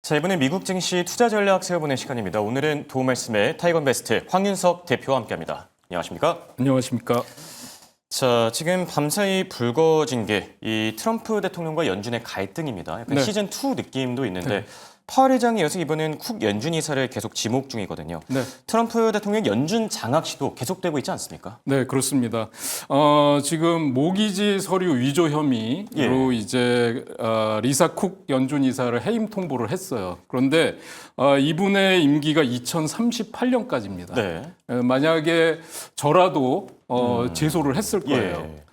자, 이번엔 미국 증시 투자 전략 세워보는 시간입니다. 오늘은 도움 말씀에 타이건베스트 황윤석 대표와 함께합니다. 안녕하십니까? 안녕하십니까? 자, 지금 밤사이 불거진 게 이 트럼프 대통령과 연준의 갈등입니다. 약간 네. 시즌2 느낌도 있는데 네. 파월 의장이 이어서 이번엔 쿡 연준 이사를 계속 지목 중이거든요. 네. 트럼프 대통령 연준 장악 시도 계속되고 있지 않습니까? 네, 그렇습니다. 지금 모기지 서류 위조 혐의로 이제 리사 쿡 연준 이사를 해임 통보를 했어요. 그런데 이분의 임기가 2038년까지입니다. 네. 만약에 저라도 제소를 했을 거예요. 예.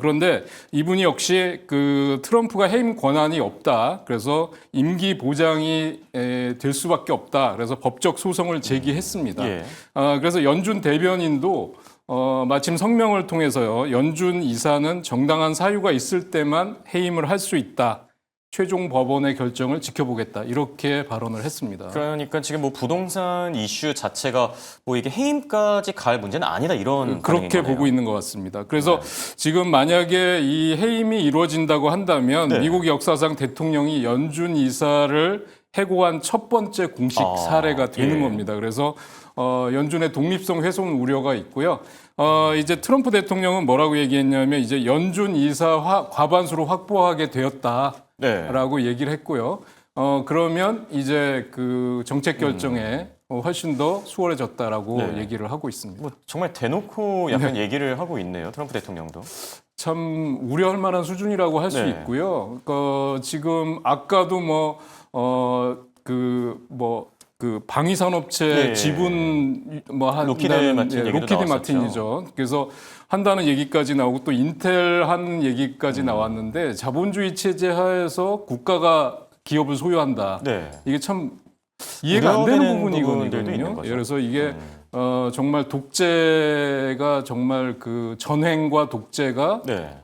그런데 이분이 역시 그 트럼프가 해임 권한이 없다. 그래서 임기 보장이 될 수밖에 없다. 그래서 법적 소송을 제기했습니다. 예. 그래서 연준 대변인도 마침 성명을 통해서요. 연준 이사는 정당한 사유가 있을 때만 해임을 할 수 있다. 최종 법원의 결정을 지켜보겠다. 이렇게 발언을 했습니다. 그러니까 지금 뭐 부동산 이슈 자체가 뭐 이게 해임까지 갈 문제는 아니다 이런 그렇게 반응인 거네요. 보고 있는 것 같습니다. 그래서 지금 만약에 이 해임이 이루어진다고 한다면 네. 미국 역사상 대통령이 연준 이사를 해고한 첫 번째 공식 사례가 되는 겁니다. 그래서 연준의 독립성 훼손 우려가 있고요. 이제 트럼프 대통령은 뭐라고 얘기했냐면 이제 연준 이사 과반수로 확보하게 되었다라고 얘기를 했고요. 그러면 이제 그 정책 결정에 훨씬 더 수월해졌다라고 얘기를 하고 있습니다. 뭐 정말 대놓고 약간 얘기를 하고 있네요. 트럼프 대통령도. 참 우려할 만한 수준이라고 할 수 네. 있고요. 지금 아까도 그 방위산업체 지분 로키드 마틴 얘기도 로키드 나왔었죠. 마틴이죠. 그래서 한다는 얘기까지 나오고 또 인텔 한 얘기까지 나왔는데 자본주의 체제 하에서 국가가 기업을 소유한다. 네. 이게 참 이해가 안 되는 부분들도 있는 부분이거든요. 거죠. 그래서 이게 정말 독재가 정말 그 전횡과 독재가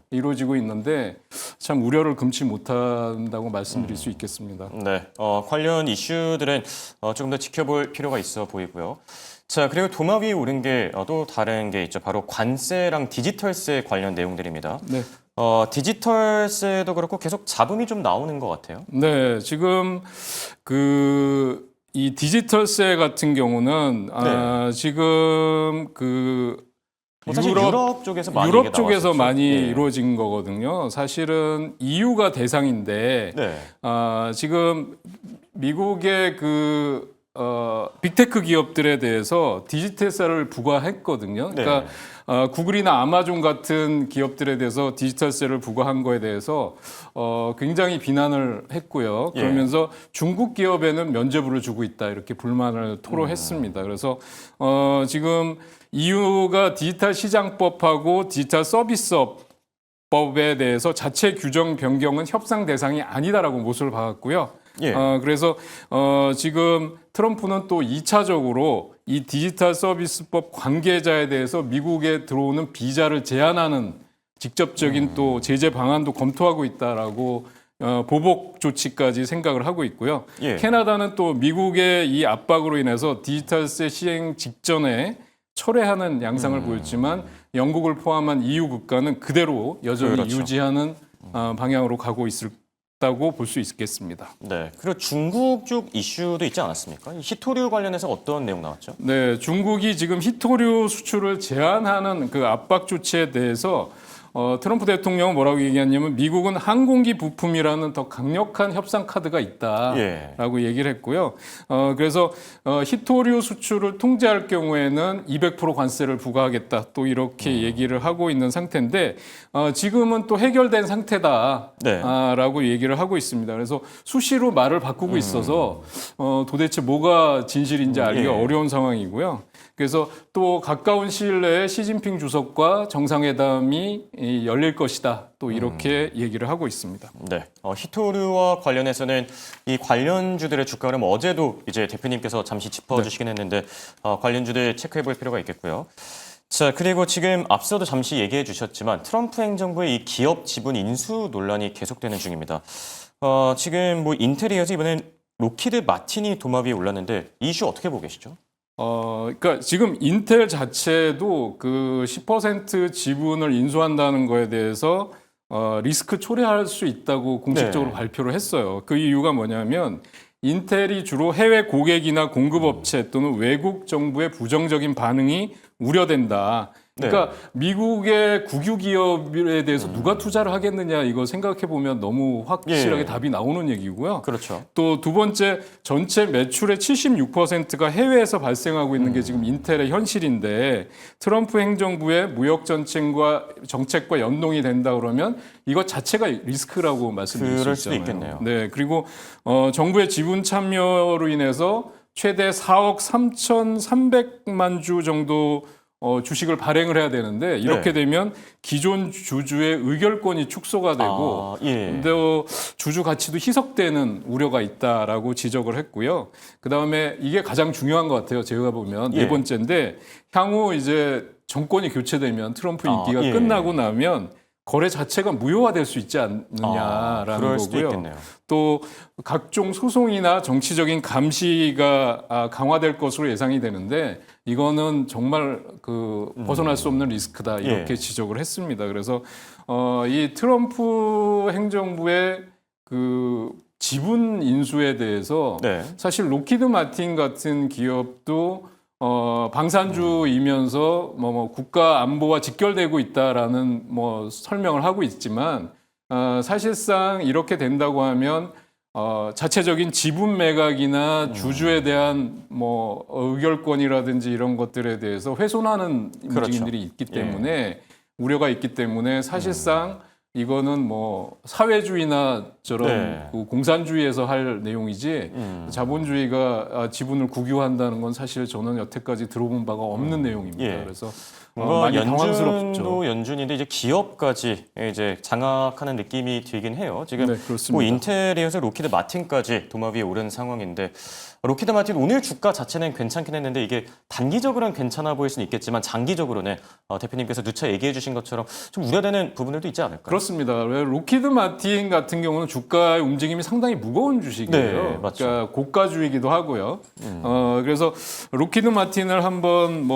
이루어지고 있는데 참 우려를 금치 못한다고 말씀드릴 수 있겠습니다. 네. 관련 이슈들은 조금 더 지켜볼 필요가 있어 보이고요. 자, 그리고 도마 위에 오른 게 또 다른 게 있죠. 바로 관세랑 디지털세 관련 내용들입니다. 네. 디지털세도 그렇고 계속 잡음이 좀 나오는 것 같아요. 네, 지금 이 디지털세 같은 경우는 지금 사실 유럽 쪽에서 많이 유럽 쪽에서 나왔었죠. 많이 이루어진 거거든요. 사실은 EU가 대상인데 지금 미국의 빅테크 기업들에 대해서 디지털세를 부과했거든요. 그러니까 구글이나 아마존 같은 기업들에 대해서 디지털세를 부과한 거에 대해서 굉장히 비난을 했고요. 그러면서 중국 기업에는 면죄부를 주고 있다 이렇게 불만을 토로했습니다. 그래서 지금 EU가 디지털 시장법하고 디지털 서비스업법에 대해서 자체 규정 변경은 협상 대상이 아니다라고 못을 박았고요. 그래서 지금 트럼프는 또 2차적으로 이 디지털 서비스법 관계자에 대해서 미국에 들어오는 비자를 제한하는 직접적인 또 제재 방안도 검토하고 있다라고 보복 조치까지 생각을 하고 있고요. 캐나다는 또 미국의 이 압박으로 인해서 디지털세 시행 직전에 철회하는 양상을 보였지만 영국을 포함한 EU 국가는 그대로 여전히 유지하는 방향으로 가고 있다고 볼 수 있겠습니다. 네. 그리고 중국 쪽 이슈도 있지 않았습니까? 이 히토류 관련해서 어떤 내용 나왔죠? 네, 중국이 지금 히토류 수출을 제한하는 그 압박 조치에 대해서 트럼프 대통령은 뭐라고 얘기했냐면 미국은 항공기 부품이라는 더 강력한 협상 카드가 있다라고 얘기를 했고요. 그래서 히토류 수출을 통제할 경우에는 200% 관세를 부과하겠다 또 이렇게 얘기를 하고 있는 상태인데 지금은 또 해결된 상태다라고 얘기를 하고 있습니다. 그래서 수시로 말을 바꾸고 있어서 도대체 뭐가 진실인지 알기가 어려운 상황이고요. 그래서 또 가까운 시일 내에 시진핑 주석과 정상회담이 열릴 것이다. 또 이렇게 얘기를 하고 있습니다. 네. 히토류와 관련해서는 이 관련주들의 주가 흐름 어제도 이제 대표님께서 잠시 짚어주시긴 했는데 관련주들 체크해 볼 필요가 있겠고요. 자, 그리고 지금 앞서도 잠시 얘기해 주셨지만 트럼프 행정부의 이 기업 지분 인수 논란이 계속되는 중입니다. 지금 뭐 인텔이어서 이번엔 로키드 마틴이 도마 위에 올랐는데 이 이슈 어떻게 보고 계시죠? 그러니까 지금 인텔 자체도 그 10% 지분을 인수한다는 거에 대해서 리스크 초래할 수 있다고 공식적으로 발표를 했어요. 그 이유가 뭐냐면 인텔이 주로 해외 고객이나 공급업체 또는 외국 정부의 부정적인 반응이 우려된다. 그러니까 미국의 국유 기업에 대해서 누가 투자를 하겠느냐 이거 생각해 보면 너무 확실하게 답이 나오는 얘기고요. 그렇죠. 또 두 번째 전체 매출의 76%가 해외에서 발생하고 있는 게 지금 인텔의 현실인데 트럼프 행정부의 무역 정책과 연동이 된다 그러면 이것 자체가 리스크라고 말씀드릴 그럴 수 수도 있잖아요. 있겠네요. 네, 그리고 정부의 지분 참여로 인해서 최대 4억 3,300만 주 정도 주식을 발행을 해야 되는데 이렇게 되면 기존 주주의 의결권이 축소가 되고 근데 주주 가치도 희석되는 우려가 있다라고 지적을 했고요. 그다음에 이게 가장 중요한 것 같아요. 제가 보면 네 번째인데 향후 이제 정권이 교체되면 트럼프 인기가 끝나고 나면 거래 자체가 무효화될 수 있지 않느냐라는 그럴 수도 거고요. 있겠네요. 또 각종 소송이나 정치적인 감시가 강화될 것으로 예상이 되는데 이거는 정말 벗어날 수 없는 리스크다 이렇게 지적을 했습니다. 그래서 이 트럼프 행정부의 지분 인수에 대해서 사실 로키드 마틴 같은 기업도 방산주이면서 국가 안보와 직결되고 있다라는 설명을 하고 있지만 사실상 이렇게 된다고 하면 자체적인 지분 매각이나 주주에 대한 의결권이라든지 이런 것들에 대해서 훼손하는 움직임들이 있기 때문에 우려가 있기 때문에 사실상 이거는 사회주의나처럼 공산주의에서 할 내용이지 자본주의가 지분을 국유한다는 건 사실 저는 여태까지 들어본 바가 없는 내용입니다. 그래서 많이 당황스럽죠. 연준인데 이제 기업까지 이제 장악하는 느낌이 들긴 해요. 지금 그렇습니다. 인텔에서 로키드 마틴까지 도마 위에 오른 상황인데 로키드 마틴 오늘 주가 자체는 괜찮긴 했는데 이게 단기적으로는 괜찮아 보일 수는 있겠지만 장기적으로는 대표님께서 누차 얘기해 주신 것처럼 좀 우려되는 부분들도 있지 않을까요? 그렇습니다. 로키드 마틴 같은 경우는 주가의 움직임이 상당히 무거운 주식이에요. 맞죠. 그러니까 고가주이기도 하고요. 그래서 로키드 마틴을 한번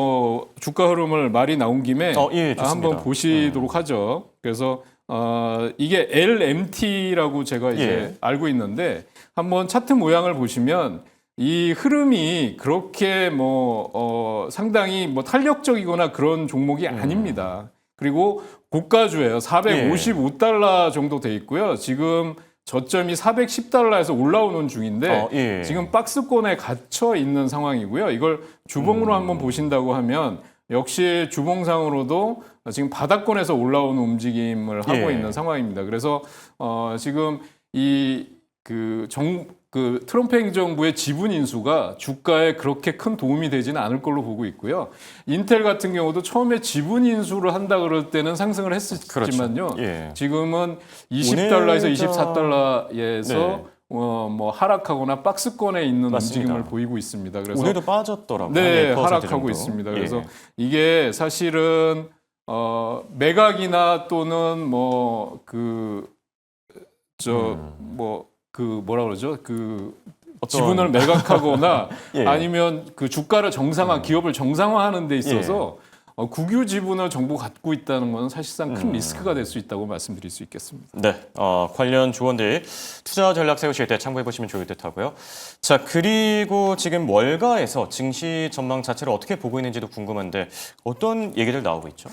주가 흐름을 말이 나온 김에 한번 보시도록 하죠. 그래서 이게 LMT라고 제가 이제 알고 있는데 한번 차트 모양을 보시면 이 흐름이 그렇게 상당히 탄력적이거나 그런 종목이 아닙니다. 그리고 고가주예요. 455달러 정도 돼 있고요. 지금 저점이 410달러에서 올라오는 중인데 지금 박스권에 갇혀 있는 상황이고요. 이걸 주봉으로 한번 보신다고 하면 역시 주봉상으로도 지금 바닥권에서 올라오는 움직임을 하고 있는 상황입니다. 그래서 지금 트럼프 행정부의 지분 인수가 주가에 그렇게 큰 도움이 되지는 않을 걸로 보고 있고요. 인텔 같은 경우도 처음에 지분 인수를 한다 그럴 때는 상승을 했었지만요. 지금은 20달러에서 24달러에서 하락하거나 박스권에 있는 움직임을 보이고 있습니다. 그래서 오늘도 빠졌더라고요. 네, 하락하고 있습니다. 그래서 이게 사실은 매각이나 또는 뭐라 그러죠? 지분을 매각하거나 아니면 주가를 기업을 정상화하는 데 있어서 국유 지분을 정부가 갖고 있다는 것은 사실상 큰 리스크가 될 수 있다고 말씀드릴 수 있겠습니다. 네, 관련 조언들 투자 전략 세우실 때 참고해 보시면 좋을 듯 하고요. 자, 그리고 지금 월가에서 증시 전망 자체를 어떻게 보고 있는지도 궁금한데 어떤 얘기들 나오고 있죠?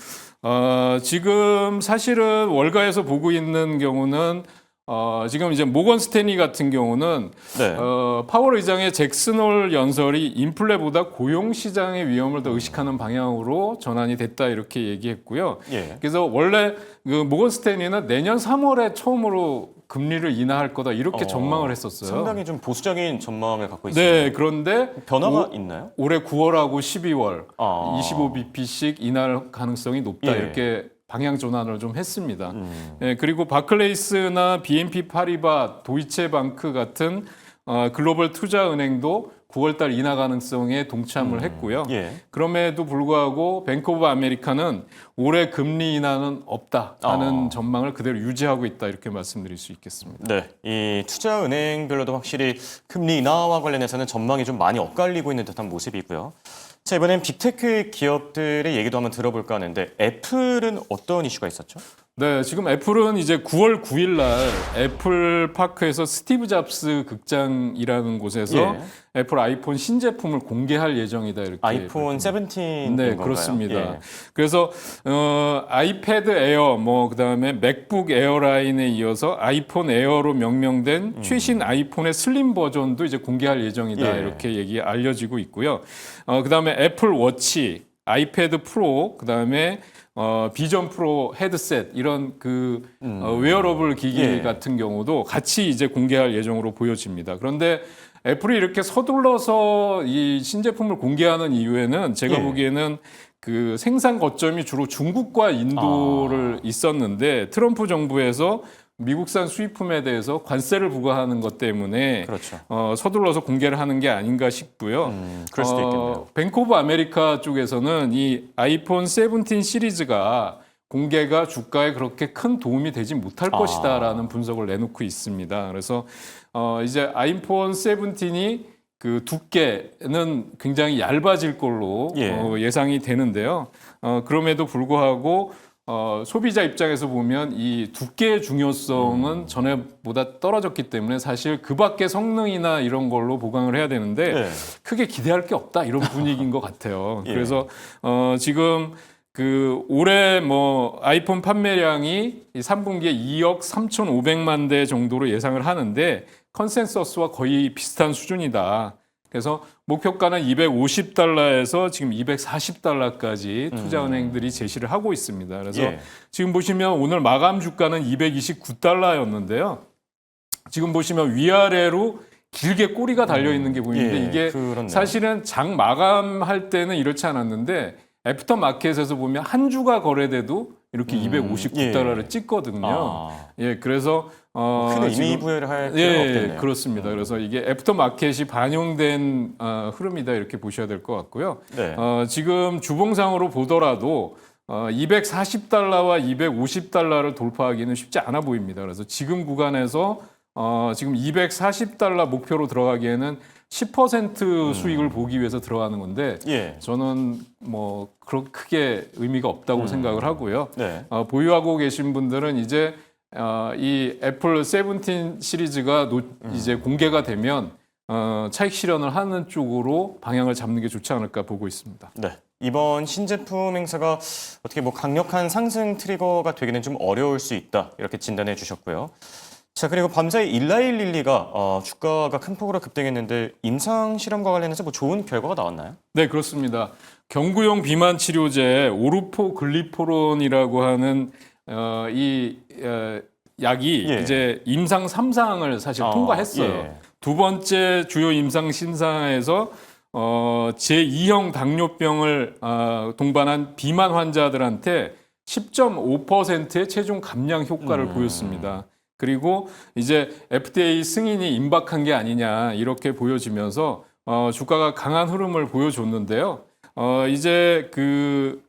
지금 사실은 월가에서 보고 있는 경우는 지금 이제 모건 스탠리 같은 경우는 파월 의장의 잭슨홀 연설이 인플레보다 고용 시장의 위험을 더 의식하는 방향으로 전환이 됐다 이렇게 얘기했고요. 그래서 원래 모건 스탠리는 내년 3월에 처음으로 금리를 인하할 거다 이렇게 전망을 했었어요. 상당히 좀 보수적인 전망을 갖고 있어요. 네, 그런데 변화가 있나요? 올해 9월하고 12월 25bp씩 인하할 가능성이 높다 이렇게 방향 전환을 좀 했습니다. 그리고 바클레이스나 BNP 파리바, 도이체방크 같은 글로벌 투자은행도 9월달 인하 가능성에 동참을 했고요. 그럼에도 불구하고 뱅크 오브 아메리카는 올해 금리 인하는 없다 하는 전망을 그대로 유지하고 있다 이렇게 말씀드릴 수 있겠습니다. 네, 이 투자은행별로도 확실히 금리 인하와 관련해서는 전망이 좀 많이 엇갈리고 있는 듯한 모습이고요. 자, 이번엔 빅테크 기업들의 얘기도 한번 들어볼까 하는데 애플은 어떤 이슈가 있었죠? 네, 지금 애플은 이제 9월 9일 날 애플 파크에서 스티브 잡스 극장이라는 곳에서 예. 애플 아이폰 신제품을 공개할 예정이다 이렇게. 아이폰 17 네, 건가요? 그렇습니다. 예. 그래서 아이패드 에어, 뭐 그다음에 맥북 에어 라인에 이어서 아이폰 에어로 명명된 최신 아이폰의 슬림 버전도 이제 공개할 예정이다 예. 이렇게 알려지고 있고요. 그다음에 애플 워치, 아이패드 프로, 그다음에 비전 프로 헤드셋 이런 웨어러블 기기 예. 같은 경우도 같이 이제 공개할 예정으로 보여집니다. 그런데 애플이 이렇게 서둘러서 이 신제품을 공개하는 이유에는 제가 예. 보기에는 그 생산 거점이 주로 중국과 인도를 있었는데 트럼프 정부에서 미국산 수입품에 대해서 관세를 부과하는 것 때문에 그렇죠. 서둘러서 공개를 하는 게 아닌가 싶고요. 그럴 수도 있겠네요. 뱅크 오브 아메리카 쪽에서는 이 아이폰 17 시리즈가 공개가 주가에 그렇게 큰 도움이 되지 못할 것이다라는 분석을 내놓고 있습니다. 그래서 이제 아이폰 17이 그 두께는 굉장히 얇아질 걸로 예. 예상이 되는데요. 그럼에도 불구하고 소비자 입장에서 보면 이 두께의 중요성은 전에보다 떨어졌기 때문에 사실 그 밖의 성능이나 이런 걸로 보강을 해야 되는데 예. 크게 기대할 게 없다 이런 분위기인 것 같아요. 예. 그래서 지금 그 올해 뭐 아이폰 판매량이 3분기에 2억 3,500만 대 정도로 예상을 하는데 컨센서스와 거의 비슷한 수준이다. 그래서 목표가는 250달러에서 지금 240달러까지 투자은행들이 제시를 하고 있습니다. 그래서 예. 지금 보시면 오늘 마감 주가는 229달러였는데요. 지금 보시면 위아래로 길게 꼬리가 달려 있는 게 보이는데 예, 이게 그렇네요. 사실은 장 마감할 때는 이렇지 않았는데 애프터 마켓에서 보면 한 주가 거래돼도 이렇게 259달러를 찍거든요. 아. 예, 그래서 큰 의미 지금 부여를 할 필요가 예, 없겠네요. 그렇습니다. 그래서 이게 애프터 마켓이 반영된 흐름이다 이렇게 보셔야 될 것 같고요. 네. 지금 주봉상으로 보더라도 240달러와 250달러를 돌파하기는 쉽지 않아 보입니다. 그래서 지금 구간에서 지금 240달러 목표로 들어가기에는 10% 수익을 보기 위해서 들어가는 건데 예. 저는 뭐 그렇게 크게 의미가 없다고 생각을 하고요. 네. 보유하고 계신 분들은 이제 이 애플 17 시리즈가 이제 공개가 되면 차익 실현을 하는 쪽으로 방향을 잡는 게 좋지 않을까 보고 있습니다. 네. 이번 신제품 행사가 어떻게 뭐 강력한 상승 트리거가 되기는 좀 어려울 수 있다. 이렇게 진단해 주셨고요. 자, 그리고 밤사이 일라일릴리가 주가가 큰 폭으로 급등했는데 임상 실험과 관련해서 뭐 좋은 결과가 나왔나요? 네, 그렇습니다. 경구용 비만 치료제 오르포글리포론이라고 하는 이 약이 예. 이제 임상 3상을 사실 통과했어요. 예. 두 번째 주요 임상 심사에서 제2형 당뇨병을 동반한 비만 환자들한테 10.5%의 체중 감량 효과를 보였습니다. 그리고 이제 FDA 승인이 임박한 게 아니냐 이렇게 보여지면서 주가가 강한 흐름을 보여줬는데요. 이제 그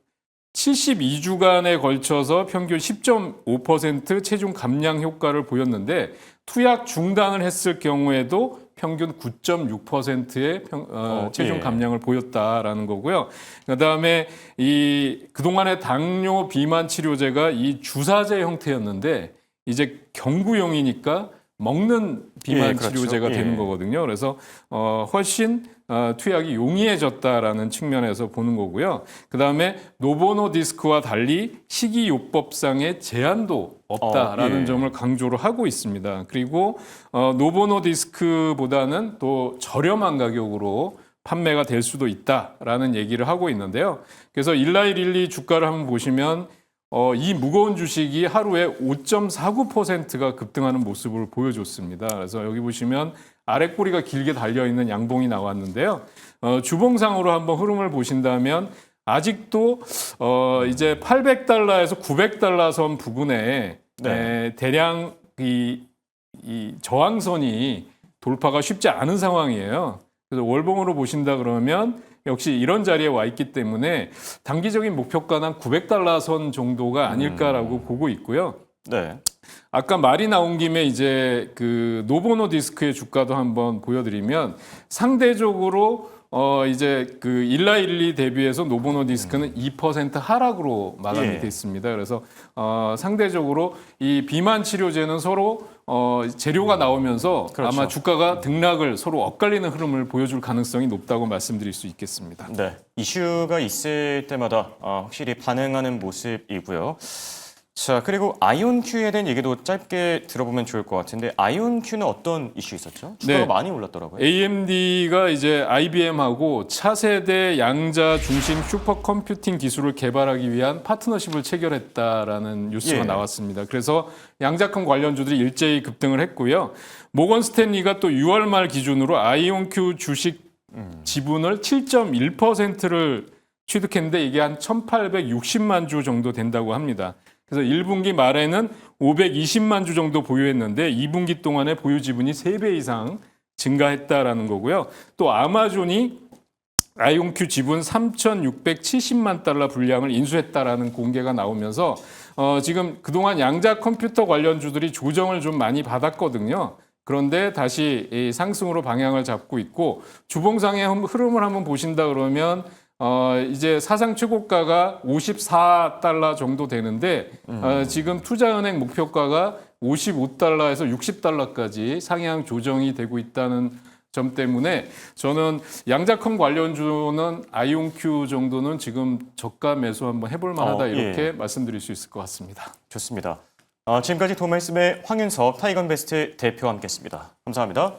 72주간에 걸쳐서 평균 10.5% 체중 감량 효과를 보였는데 투약 중단을 했을 경우에도 평균 9.6%의 체중 예. 감량을 보였다라는 거고요. 그다음에 이 그동안의 당뇨 비만 치료제가 이 주사제 형태였는데 이제 경구용이니까 먹는 비만 예, 그렇죠. 치료제가 예. 되는 거거든요. 그래서 훨씬 투약이 용이해졌다라는 측면에서 보는 거고요. 그다음에 노보노디스크와 달리 식이요법상의 제한도 없다라는 예. 점을 강조를 하고 있습니다. 그리고 노보노디스크보다는 또 저렴한 가격으로 판매가 될 수도 있다라는 얘기를 하고 있는데요. 그래서 일라이릴리 주가를 한번 보시면 이 무거운 주식이 하루에 5.49%가 급등하는 모습을 보여줬습니다. 그래서 여기 보시면 아래 꼬리가 길게 달려있는 양봉이 나왔는데요. 주봉상으로 한번 흐름을 보신다면 아직도 이제 800달러에서 900달러 선 부근에 네. 대량 이 저항선이 돌파가 쉽지 않은 상황이에요. 그래서 월봉으로 보신다 그러면 역시 이런 자리에 와 있기 때문에 단기적인 목표가는 한 900달러 선 정도가 아닐까라고 보고 있고요. 네. 아까 말이 나온 김에 이제 그 노보노디스크의 주가도 한번 보여드리면 상대적으로 이제 그 일라일리 대비해서 노보노디스크는 2% 하락으로 마감이 예. 됐습니다. 그래서 상대적으로 이 비만 치료제는 서로 재료가 나오면서 그렇죠. 아마 주가가 등락을 서로 엇갈리는 흐름을 보여줄 가능성이 높다고 말씀드릴 수 있겠습니다. 네, 이슈가 있을 때마다 확실히 반응하는 모습이고요. 자, 그리고 아이온큐에 대한 얘기도 짧게 들어보면 좋을 것 같은데 아이온큐는 어떤 이슈 있었죠? 주가가 네. 많이 올랐더라고요. AMD가 이제 IBM하고 차세대 양자 중심 슈퍼컴퓨팅 기술을 개발하기 위한 파트너십을 체결했다라는 뉴스가 예. 나왔습니다. 그래서 양자컴 관련주들이 일제히 급등을 했고요. 모건 스탠리가 또 6월 말 기준으로 아이온큐 주식 지분을 7.1%를 취득했는데 이게 한 1,860만 주 정도 된다고 합니다. 그래서 1분기 말에는 520만 주 정도 보유했는데 2분기 동안에 보유 지분이 3배 이상 증가했다라는 거고요. 또 아마존이 아이온큐 지분 3,670만 달러 분량을 인수했다라는 공개가 나오면서 지금 그동안 양자 컴퓨터 관련주들이 조정을 좀 많이 받았거든요. 그런데 다시 이 상승으로 방향을 잡고 있고 주봉상의 흐름을 한번 보신다 그러면 이제 사상 최고가가 54달러 정도 되는데 지금 투자은행 목표가가 55달러에서 60달러까지 상향 조정이 되고 있다는 점 때문에 저는 양자컴 관련주는 아이온큐 정도는 지금 저가 매수 한번 해볼 만하다 이렇게 말씀드릴 수 있을 것 같습니다. 좋습니다. 지금까지 도말씀의 황윤석 타이건베스트 대표와 함께했습니다. 감사합니다.